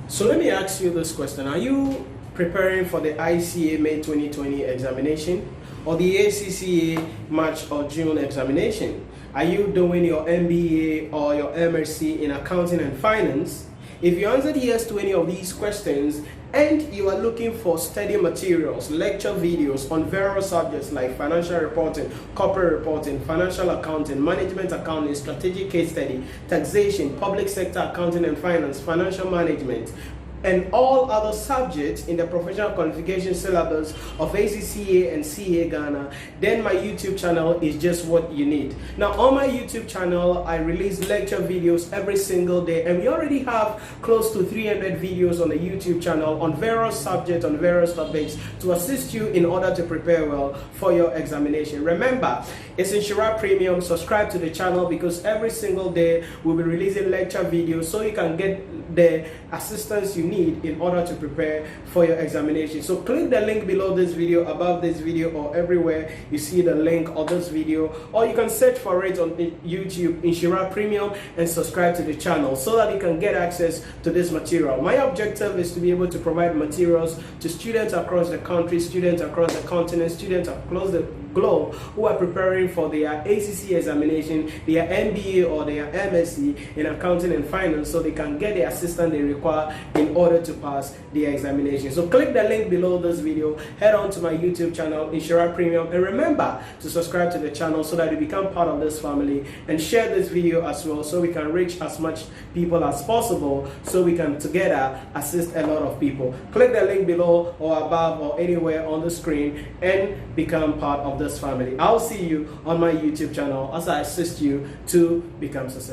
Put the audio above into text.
So let me ask you this question. Are you preparing for the ICA May 2020 examination or the ACCA March or June examination? Are you doing your MBA or your MSc in accounting and finance? If you answered yes to any of these questions and you are looking for study materials, lecture videos on various subjects like financial reporting, corporate reporting, financial accounting, management accounting, strategic case study, taxation, public sector accounting and finance, financial management, and all other subjects in the professional qualification syllabus of ACCA and CA Ghana, then my YouTube channel is just what you need. Now on my YouTube channel, I release lecture videos every single day, and we already have close to 300 videos on the YouTube channel on various subjects, on various topics to assist you in order to prepare well for your examination. Remember, it's Nhyira Premium. Subscribe to the channel because every single day we'll be releasing lecture videos so you can get the assistance you need in order to prepare for your examination. So click the link below this video, above this video, or everywhere you see the link of this video, or you can search for it on YouTube, Nhyira Premium, and subscribe to the channel so that you can get access to this material. My objective is to be able to provide materials to students across the country, students across the continent, students across the globe who are preparing for their ACCA examination, their MBA or their MSc in accounting and finance, so they can get the assistance they require in order to pass the examination. So click the link below this video, head on to my YouTube channel, Nhyira Premium, and remember to subscribe to the channel so that you become part of this family, and share this video as well so we can reach as much people as possible, so we can together assist a lot of people. Click the link below or above or anywhere on the screen and become part of this family. I'll see you on my YouTube channel as I assist you to become successful.